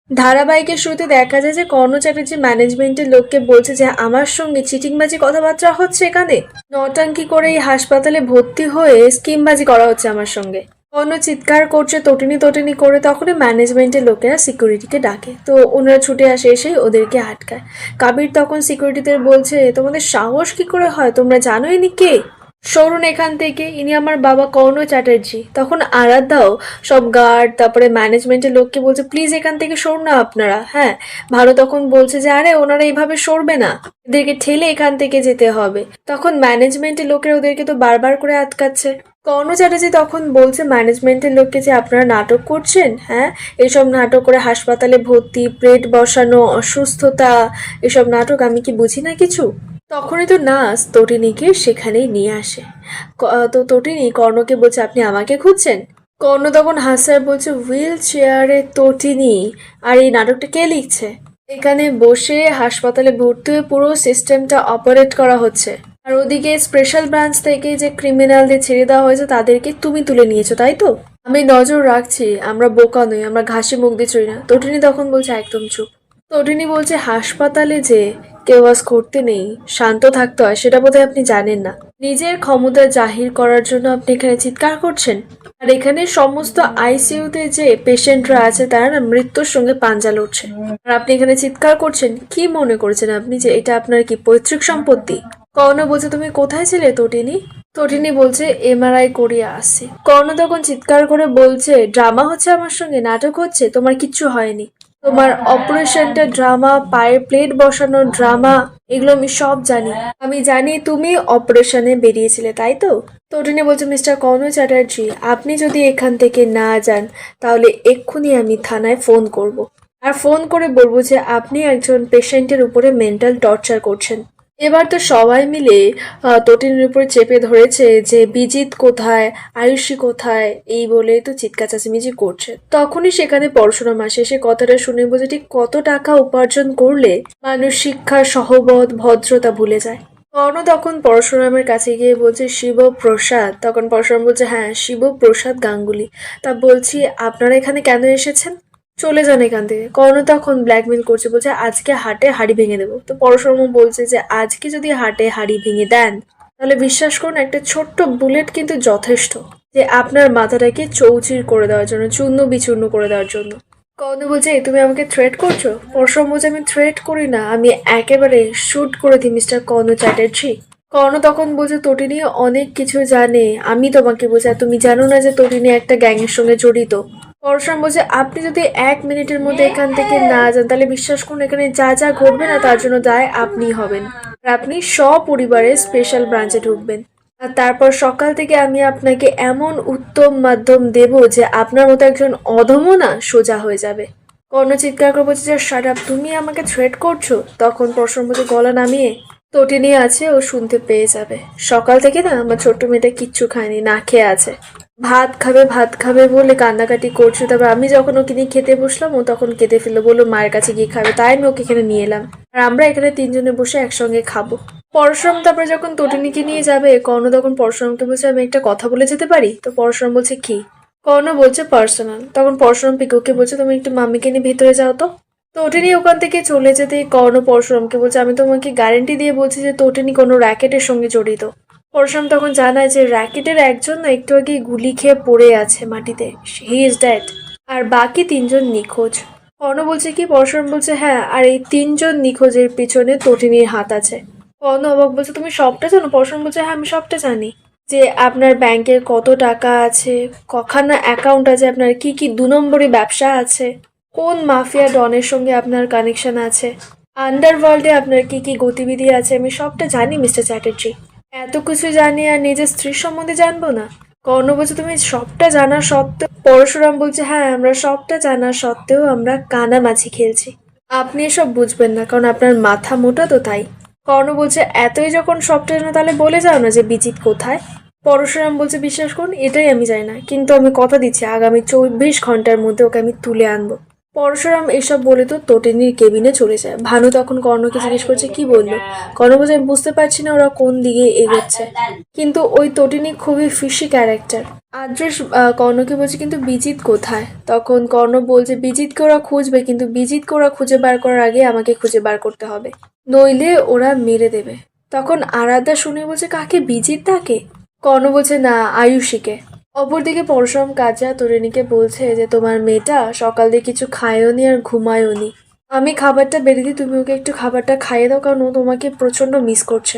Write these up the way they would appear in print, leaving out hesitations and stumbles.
ধারাবাহিকের শুরুতে দেখা যায় যে কর্ণ চ্যাটার্জি ম্যানেজমেন্টের লোককে বলছে যে আমার সঙ্গে চিটিংবাজি কথাবার্তা হচ্ছে এখানে, নটাঙ্কি করে এই হাসপাতালে ভর্তি হয়ে স্কিমবাজি করা হচ্ছে আমার সঙ্গে। কর্ণ চিৎকার করছে তটিনি তটিনি করে, তখনই ম্যানেজমেন্টের লোকেরা সিকিউরিটিকে ডাকে, তো ওনারা ছুটে আসে, এসেই ওদেরকে আটকায়। কাবির তখন সিকিউরিটিদের বলছে তোমাদের সাহস কি করে হয়, তোমরা জানো ইনি কে, সরুন এখান থেকে, ইনি আমার বাবা কর্ণ চ্যাটার্জি। তখন আরাধ্যাও সব গার্ড তারপরে ম্যানেজমেন্টের লোককে বলছে প্লিজ এখান থেকে সরুন না আপনারা। হ্যাঁ, ভালো তখন বলছে যে আরে ওনারা এইভাবে সরবে না, এদেরকে ঠেলে এখান থেকে যেতে হবে। তখন ম্যানেজমেন্টের লোকেরা ওদেরকে তো বারবার করে আটকাচ্ছে। কর্ণ চ্যাটার্জি তখন বলছে ম্যানেজমেন্টের লোককে যে আপনারা নাটক করছেন, হ্যাঁ এইসব নাটক করে হাসপাতালে ভর্তি, প্লেট বসানো, অসুস্থতা, এসব নাটক আমি কি বুঝি না কিছু। তখনই তো নার্স তটিনীকে সেখানেই নিয়ে আসে। তো তটিনী কর্ণকে বলছে আপনি আমাকে খুঁজছেন। কর্ণ তখন হাসে আর বলছে হুইল চেয়ারে তটিনী, আর এই নাটকটা কে লিখছে? এখানে বসে হাসপাতালে ভর্তি হয়ে পুরো সিস্টেমটা অপারেট করা হচ্ছে, আর ওদিকে স্পেশাল ব্রাঞ্চ থেকে যে ক্রিমিনালদের ছেড়ে দেওয়া হয়েছে তাদেরকে তুমি তুলে নিয়েছো, তাই তো? আমি নজর রাখছি, আমরা বোকা নই, আমরা ঘাসে মুখ দিয়ে চড়ি না। তটিনী তখন বলছে একদম চুপ। তটিনী বলছে হাসপাতালে যে কেউ আজ করতে নেই, শান্ত থাকতে হয়, সেটা বোধহয় আপনি জানেন না। নিজের ক্ষমতা জাহির করার জন্য আপনি এখানে চিৎকার করছেন, আর এখানে সমস্ত আইসিইউতে যে পেশেন্টরা আছে তারা না মৃত্যুর সঙ্গে পাঞ্জা লড়ছে, আর আপনি এখানে চিৎকার করছেন। কি মনে করছেন আপনি যে এটা আপনার কি পৈতৃক সম্পত্তি? কর্ণ বলছে তুমি কোথায় ছিলে তটিনী? তটিনী বলছে এমআরআই করিয়ে আসছি। কর্ণ তখন চিৎকার করে বলছে ড্রামা হচ্ছে আমার সঙ্গে, নাটক হচ্ছে, তোমার কিচ্ছু হয়নি, তোমার অপারেশনটা ড্রামা, পায়ের প্লেট বসানো ড্রামা, এগুলো আমি সব জানি। আমি জানি তুমি অপারেশনে বেরিয়েছিলে, তাই তো? তটিনী বলছে মিস্টার কর্ণ চ্যাটার্জি, আপনি যদি এখান থেকে না যান তাহলে এক্ষুনি আমি থানায় ফোন করব, আর ফোন করে বলবো যে আপনি একজন পেশেন্টের উপরে মেন্টাল টর্চার করছেন। এবার তো সবাই মিলে তটিনীর উপর চেপে ধরেছে যে বিজিত কোথায়, আয়ুষী কোথায়, এই বলে তো চিৎকার চেঁচামেচি করছে। তখনই সেখানে পরশুরাম আসে, সে কথাটা শুনে বোঝে ঠিক কত টাকা উপার্জন করলে মানুষ শিক্ষা, সহবত, ভদ্রতা ভুলে যায়। কর্ণ তখন পরশুরামের কাছে গিয়ে বলছে শিবপ্রসাদ। তখন পরশুরাম বলছে হ্যাঁ শিবপ্রসাদ গাঙ্গুলি। তা বলছি আপনারা এখানে কেন এসেছেন, চলে যান এখান থেকে। কর্ণ তখন ব্ল্যাকমেল করছে, বলছে আজকে হাটে হাড়ি ভেঙে দেবো। তো পরশুরাম বলছে যে আজকে যদি হাটে হাড়ি ভেঙে দেন তাহলে বিশ্বাস করুন একটা ছোট্ট বুলেট কিন্তু যথেষ্ট যে আপনার মাথাটাকে চৌচির করে দেওয়ার জন্য, চূর্ণ বিচূর্ণ করে দেওয়ার জন্য। কর্ণ বলছে তুমি আমাকে থ্রেট করছো? পরশুরাম বলছে আমি থ্রেট করি না, আমি একেবারে শুট করে দিই মিস্টার কর্ণ চ্যাটার্জি। কর্ণ তখন বলছে তটিনী অনেক কিছু জানে, আমি তোমাকে বলছি আর তুমি জানো না যে তটিনী একটা গ্যাংয়ের সঙ্গে জড়িত। পরশুরাম বলছে আপনি যদি 1 মিনিটের মধ্যে এখান থেকে না যান তাহলে বিশ্বাস করুন এখানে যা যা ঘটবে না তার জন্য দায় আপনি হবেন, আর আপনি সপরিবারে স্পেশাল ব্রাঞ্চে ঢুকবেন, আর তারপর সকাল থেকে আমি আপনাকে এমন উত্তম মাধ্যম দেব যে আপনার মতো একজন অধমও না সোজা হয়ে যাবে। কর্ণ চিৎকার করে বলছে যে শাট আপ, তুমি আমাকে থ্রেট করছো? তখন পরশুরাম বলছে গলা নামিয়ে তটিনী আছে, ও শুনতে পেয়ে যাবে। সকাল থেকে না আমার ছোট্ট মেয়েটা কিচ্ছু খায়নি, না খেয়ে আছে, ভাত খাবে ভাত খাবে বলে কান্নাকাটি করছে। তারপর আমি যখন ওকে নিয়ে খেতে বসলাম ও তখন কেঁদে ফেললো, বললো মায়ের কাছে গিয়ে খাবে, তাই আমি ওকে এখানে নিয়ে এলাম, আর আমরা এখানে তিনজনে বসে একসঙ্গে খাবো। পরশুরাম তারপরে যখন তটিনীকে নিয়ে যাবে, কর্ণ তখন পরশুরামকে বলছে আমি একটা কথা বলে যেতে পারি? তো পরশুরাম বলছে কি? কর্ণ বলছে পার্সোনাল। তখন পরশুরাম পিকুকে বলছে তুমি একটু মাম্মিকে নিয়ে ভেতরে যাও তো। তটিনী ওখান থেকে চলে যেতে কর্ণ পরশুরামকে বলছে আমি তোমাকে গ্যারেন্টি দিয়ে বলছি যে তটিনী কোনো র্যাকেটের সঙ্গে জড়িত। পরশুরাম তখন জানায় যে র্যাকেটের একজন না একটু আগে গুলি খেয়ে পড়ে আছে মাটিতে, হি ইজ ডেড, আর বাকি 3জন নিখোঁজ। কর্ণ বলছে কি? পরশুরাম বলছে হ্যাঁ, আর এই 3জন নিখোঁজের পিছনে তটিনীর হাত আছে। কর্ণ অবাক বলছে তুমি সবটা জানো? পরশুরাম বলছে হ্যাঁ আমি সবটা জানি, যে আপনার ব্যাংকে কত টাকা আছে, কখানা অ্যাকাউন্ট আছে, আপনার কি কি 2 নম্বরি ব্যবসা আছে, কোন মাফিয়া ডনের সঙ্গে আপনার কানেকশন আছে, আন্ডারওয়ার্ল্ডে আপনার কি কি গতিবিধি আছে, আমি সবটা জানি মিস্টার চ্যাটার্জি। এত কিছু জানি আর নিজের স্ত্রীর সম্বন্ধে জানবো না? কর্ণ বলছে তুমি সবটা জানা সত্ত্বেও। পরশুরাম বলছে হ্যাঁ আমরা সবটা জানা সত্ত্বেও আমরা কানামাছি খেলছি। আপনি এসব বুঝবেন না কারণ আপনার মাথা মোটা তো তাই। কর্ণ বলছে এতই যখন সবটা জানো তাহলে বলে যাও না যে বিজিত কোথায়। পরশুরাম বলছে বিশ্বাস করুন এটাই আমি জানি না, কিন্তু আমি কথা দিচ্ছি আগামী 24 ঘন্টার মধ্যে ওকে আমি তুলে আনবো। পরশুরাম এসব বলে তো তটিনীর কেবিনে চলে যায়। ভানু তখন কর্ণকে জিজ্ঞেস করছে কি বললো। কর্ণ বলছে আমি বুঝতে পারছি না ওরা কোন দিকে এগোচ্ছে, কিন্তু ওই তটিনী খুবই ফিশি ক্যারেক্টার। আদ্রেশ কর্ণকে বলছে কিন্তু বিজিত কোথায়। তখন কর্ণ বলছে বিজিতকে ওরা খুঁজবে, কিন্তু বিজিতকে ওরা খুঁজে বার করার আগে আমাকে খুঁজে বার করতে হবে, নইলে ওরা মেরে দেবে। তখন আরাধ্যা শুনে বলছে কাকে, বিজিত তাকে? কর্ণ বলছে না, আয়ুষীকে। অপরদিকে পরশুরাম কাজা তরিণীকে বলছে যে তোমার মেয়েটা সকাল দিয়ে কিছু খায়ওনি আর ঘুমায়ওনি, আমি খাবারটা বেড়ে দিই, তুমি ওকে একটু খাবারটা খাইয়ে দাও, কারণ ও তোমাকে প্রচন্ড মিস করছে।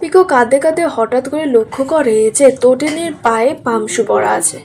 পিকো কাঁদতে কাঁদতে হঠাৎ করে লক্ষ্য করে যে তটিনীর পায়ে পামশু পরা আছে।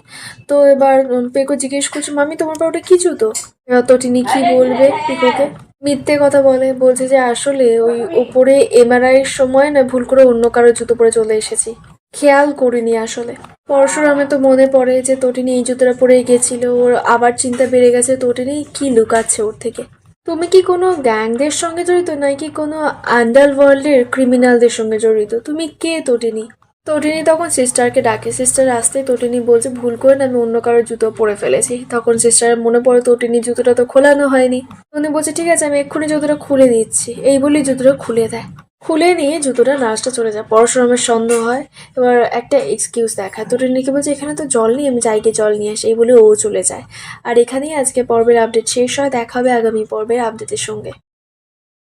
তো এবার পিকো জিজ্ঞেস করছে মামি তোমার পা ওটা কি জুতো। এবার তটিনী কি বলবে পিকোকে, মিথ্যে কথা বলছে যে আসলে ওই ওপরে এমআরআই এর সময় না ভুল করে অন্য কারো জুতো পরে চলে এসেছি, খেয়াল করিনি আসলে। পরশুরামে তো মনে পড়ে যে তটিনী এই জুতোটা পরে গেছিল, ওর আবার চিন্তা বেড়ে গেছে তটিনী কি লুকাচ্ছে ওর থেকে। তুমি কি কোনো গ্যাংদের সঙ্গে জড়িত নাকি কোনো আন্ডারওয়ার্ল্ডের ক্রিমিনালদের সঙ্গে জড়িত, তুমি কে তটিনী? তটিনী তখন সিস্টারকে ডাকে, সিস্টার আসতেই তটিনী বলছে ভুল করে না আমি অন্য কারোর জুতো পরে ফেলেছি। তখন সিস্টারের মনে পড়ে তটিনী জুতোটা তো খোলানো হয়নি। উনি বলছে ঠিক আছে আমি এক্ষুনি জুতোটা খুলে দিচ্ছি, এই বলেই জুতোটা খুলে দেয়। খুলে নিয়ে জুতোটা নার্সটা চলে যায়। পরশুরামের সন্দেহ হয়, এবার একটা এক্সকিউজ দেখায়। তটিনীকে বলছে এখানে তো জল নেই, আমি যাই গিয়ে জল নিয়ে আসি, এই বলে ও চলে যায়। আর এখানেই আজকে পর্বের আপডেট শেষ হয়। দেখা হবে আগামী পর্বের আপডেটের সঙ্গে।